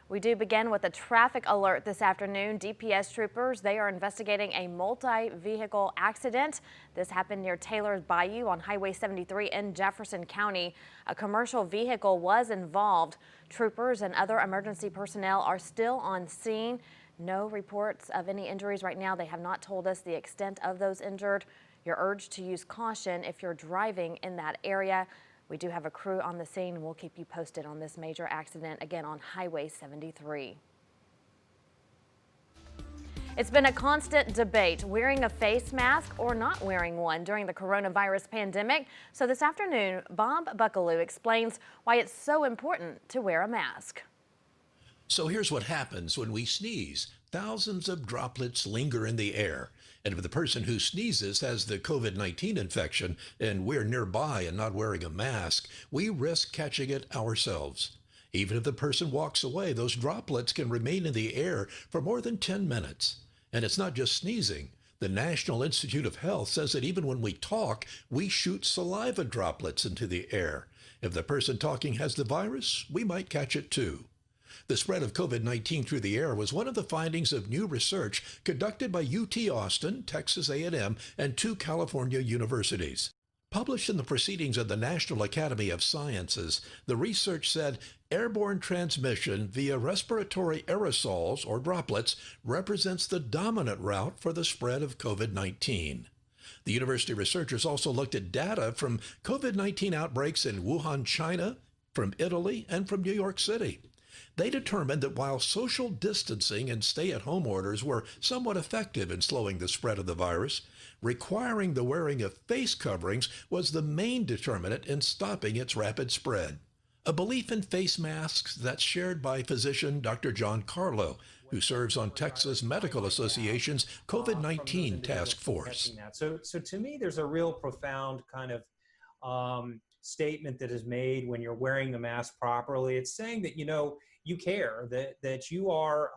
We do begin with a traffic alert this afternoon. DPS troopers, they are investigating a multi-vehicle accident. This happened near Taylor's Bayou on Highway 73 in Jefferson County. A commercial vehicle was involved. Troopers and other emergency personnel are still on scene. No reports of any injuries right now. They have not told us the extent of those injured. You're urged to use caution if you're driving in that area. We do have a crew on the scene, and we'll keep you posted on this major accident, again on Highway 73. It's been a constant debate, wearing a face mask or not wearing one during the coronavirus pandemic. So this afternoon, Bob Buckaloo explains why it's so important to wear a mask. So here's what happens when we sneeze. Thousands of droplets linger in the air. And if the person who sneezes has the COVID-19 infection and we're nearby and not wearing a mask, we risk catching it ourselves. Even if the person walks away, those droplets can remain in the air for more than 10 minutes. And it's not just sneezing. The National Institute of Health says that even when we talk, we shoot saliva droplets into the air. If the person talking has the virus, we might catch it too. The spread of COVID-19 through the air was one of the findings of new research conducted by UT Austin, Texas A&M, and 2 California universities. Published in the Proceedings of the National Academy of Sciences, the research said airborne transmission via respiratory aerosols or droplets represents the dominant route for the spread of COVID-19. The university researchers also looked at data from COVID-19 outbreaks in Wuhan, China, from Italy, and from New York City. They determined that while social distancing and stay-at-home orders were somewhat effective in slowing the spread of the virus, requiring the wearing of face coverings was the main determinant in stopping its rapid spread. A belief in face masks that's shared by physician Dr. John Carlo, who serves on Texas Medical Association's COVID-19 task force. So to me, there's a real profound kind of statement that is made when you're wearing the mask properly. It's saying that, you care, that you are,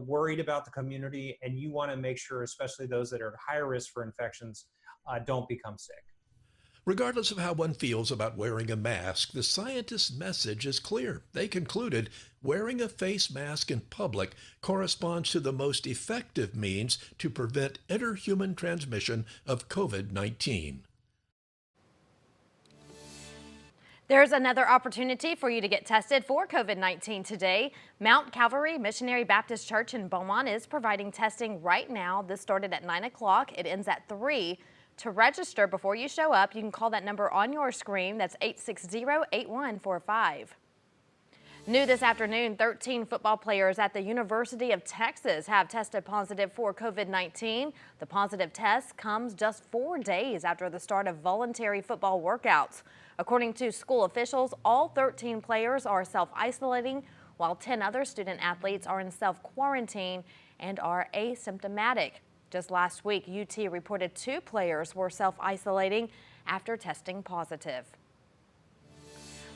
worried about the community, and you want to make sure, especially those that are at higher risk for infections, don't become sick. Regardless of how one feels about wearing a mask, the scientists' message is clear. They concluded wearing a face mask in public corresponds to the most effective means to prevent interhuman transmission of COVID-19. There's another opportunity for you to get tested for COVID-19 today. Mount Calvary Missionary Baptist Church in Beaumont is providing testing right now. This started at 9 o'clock. It ends at 3. To register before you show up, you can call that number on your screen. That's 860-8145. New this afternoon, 13 football players at the University of Texas have tested positive for COVID-19. The positive test comes just 4 days after the start of voluntary football workouts. According to school officials, all 13 players are self-isolating, while 10 other student athletes are in self-quarantine and are asymptomatic. Just last week, UT reported 2 players were self-isolating after testing positive.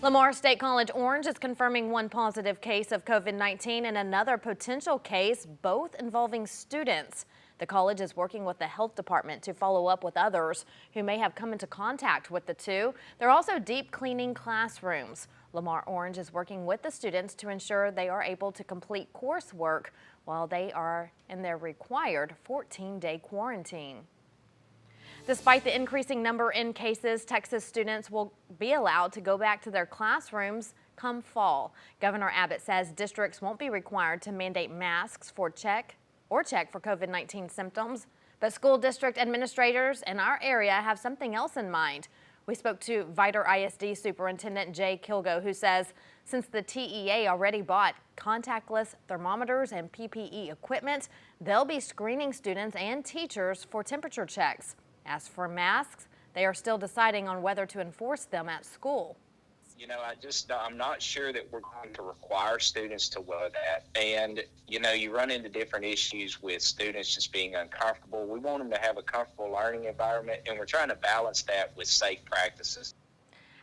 Lamar State College Orange is confirming 1 positive case of COVID-19 and another potential case, both involving students. The college is working with the health department to follow up with others who may have come into contact with the 2. They're also deep cleaning classrooms. Lamar Orange is working with the students to ensure they are able to complete coursework while they are in their required 14-day quarantine. Despite the increasing number in cases, Texas students will be allowed to go back to their classrooms come fall. Governor Abbott says districts won't be required to mandate masks for check for COVID-19 symptoms, but school district administrators in our area have something else in mind. We spoke to Vider ISD Superintendent Jay Kilgo, who says since the TEA already bought contactless thermometers and PPE equipment, they'll be screening students and teachers for temperature checks. As for masks, they are still deciding on whether to enforce them at school. I'm not sure that we're going to require students to wear that. And, you run into different issues with students just being uncomfortable. We want them to have a comfortable learning environment, and we're trying to balance that with safe practices.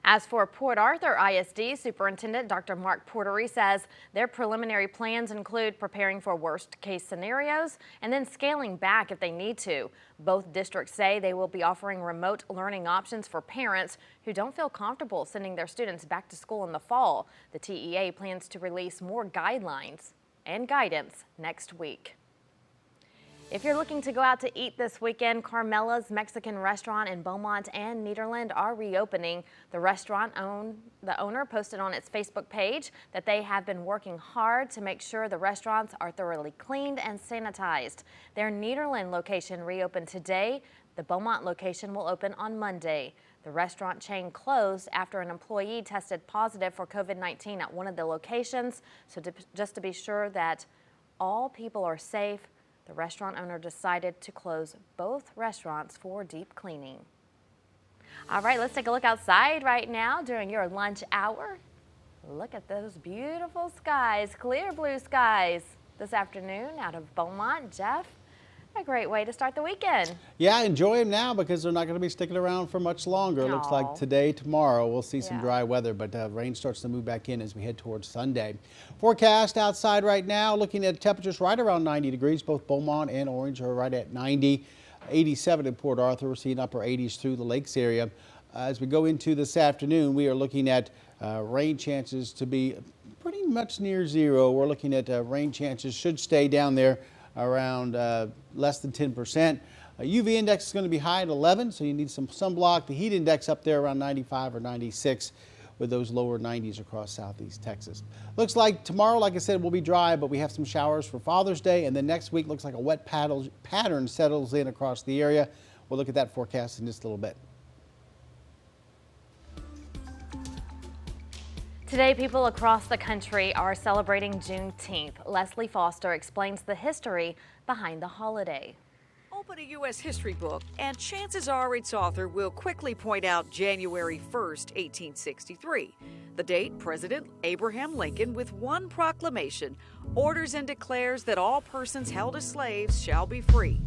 As for Port Arthur ISD, Superintendent Dr. Mark Portery says their preliminary plans include preparing for worst-case scenarios and then scaling back if they need to. Both districts say they will be offering remote learning options for parents who don't feel comfortable sending their students back to school in the fall. The TEA plans to release more guidelines and guidance next week. If you're looking to go out to eat this weekend, Carmelas Mexican restaurant in Beaumont and Nederland are reopening. The the owner posted on its Facebook page that they have been working hard to make sure the restaurants are thoroughly cleaned and sanitized. Their Nederland location reopened today. The Beaumont location will open on Monday. The restaurant chain closed after an employee tested positive for COVID-19 at one of the locations. So just to be sure that all people are safe, the restaurant owner decided to close both restaurants for deep cleaning. All right, let's take a look outside right now during your lunch hour. Look at those beautiful skies, clear blue skies this afternoon out of Beaumont. Jeff, a great way to start the weekend. Yeah, enjoy them now because they're not going to be sticking around for much longer. It looks like today, tomorrow, we'll see some dry weather, but rain starts to move back in as we head towards Sunday. Forecast outside right now, looking at temperatures right around 90 degrees. Both Beaumont and Orange are right at 90. 87 in Port Arthur. We're seeing upper 80s through the lakes area. As we go into this afternoon, we are looking at rain chances to be pretty much near zero. We're looking at rain chances should stay down there around less than 10%. UV index is going to be high at 11, so you need some sunblock. The heat index up there around 95 or 96 with those lower 90s across southeast Texas. Looks like tomorrow, like I said, will be dry, but we have some showers for Father's Day, and then next week looks like a wet pattern settles in across the area. We'll look at that forecast in just a little bit. Today, people across the country are celebrating Juneteenth. Leslie Foster explains the history behind the holiday. Open a U.S. history book, and chances are its author will quickly point out January 1st, 1863. The date President Abraham Lincoln, with one proclamation, orders and declares that all persons held as slaves shall be free.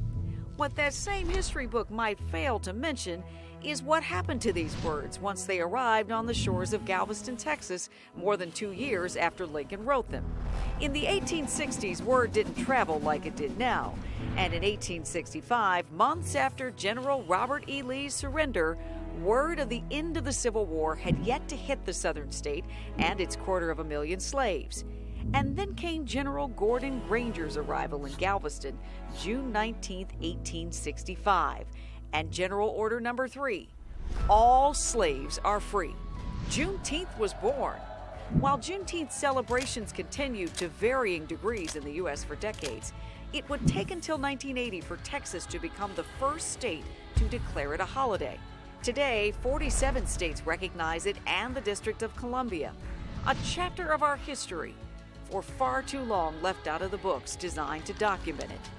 What that same history book might fail to mention is what happened to these words once they arrived on the shores of Galveston, Texas, more than 2 years after Lincoln wrote them. In the 1860s, word didn't travel like it did now. And in 1865, months after General Robert E. Lee's surrender, word of the end of the Civil War had yet to hit the southern state and its 250,000 slaves. And then came General Gordon Granger's arrival in Galveston, June 19, 1865. And General Order Number 3, all slaves are free. Juneteenth was born. While Juneteenth celebrations continued to varying degrees in the U.S. for decades, it would take until 1980 for Texas to become the first state to declare it a holiday. Today, 47 states recognize it and the District of Columbia. A chapter of our history, for far too long left out of the books designed to document it.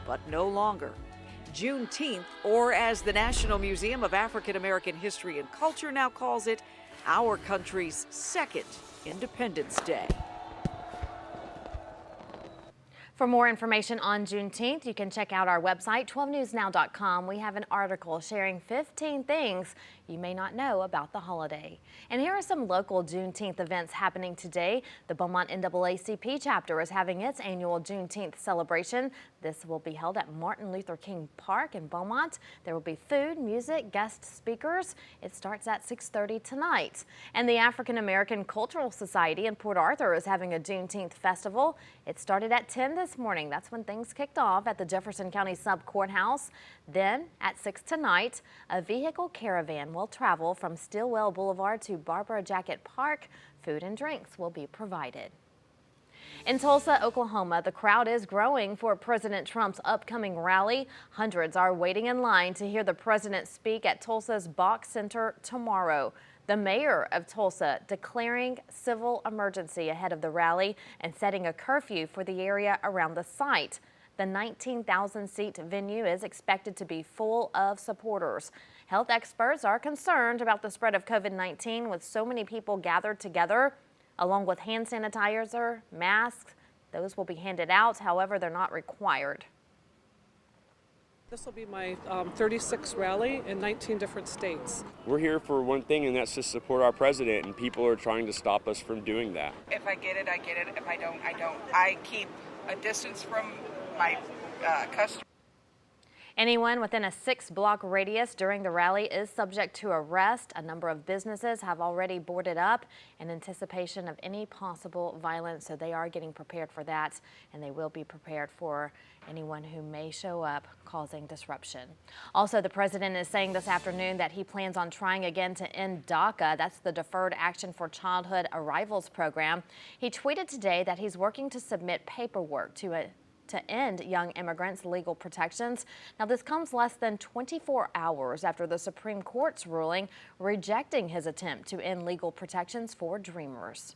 But no longer. Juneteenth, or as the National Museum of African American History and Culture now calls it, our country's second Independence Day. For more information on Juneteenth, you can check out our website, 12newsnow.com. We have an article sharing 15 things you may not know about the holiday. And here are some local Juneteenth events happening today. The Beaumont NAACP chapter is having its annual Juneteenth celebration. This will be held at Martin Luther King Park in Beaumont. There will be food, music, guest speakers. It starts at 6:30 tonight. And the African American Cultural Society in Port Arthur is having a Juneteenth festival. It started at 10 this morning. That's when things kicked off at the Jefferson County Sub Courthouse. Then at 6 tonight, a vehicle caravan will travel from Stillwell Boulevard to Barbara Jacket Park. Food and drinks will be provided. In Tulsa, Oklahoma, the crowd is growing for President Trump's upcoming rally. Hundreds are waiting in line to hear the president speak at Tulsa's Bach Center tomorrow. The mayor of Tulsa declaring civil emergency ahead of the rally and setting a curfew for the area around the site. The 19,000-seat venue is expected to be full of supporters. Health experts are concerned about the spread of COVID-19 with so many people gathered together. Along with hand sanitizer, masks, those will be handed out. However, they're not required. This will be my 36th rally in 19 different states. We're here for one thing, and that's to support our president, and people are trying to stop us from doing that. If I get it, I get it. If I don't, I don't. I keep a distance from my customers. Anyone within a 6-block radius during the rally is subject to arrest. A number of businesses have already boarded up in anticipation of any possible violence, so they are getting prepared for that, and they will be prepared for anyone who may show up causing disruption. Also, the president is saying this afternoon that he plans on trying again to end DACA. That's the Deferred Action for Childhood Arrivals program. He tweeted today that he's working to submit paperwork to end young immigrants' legal protections. Now, this comes less than 24 hours after the Supreme Court's ruling rejecting his attempt to end legal protections for Dreamers.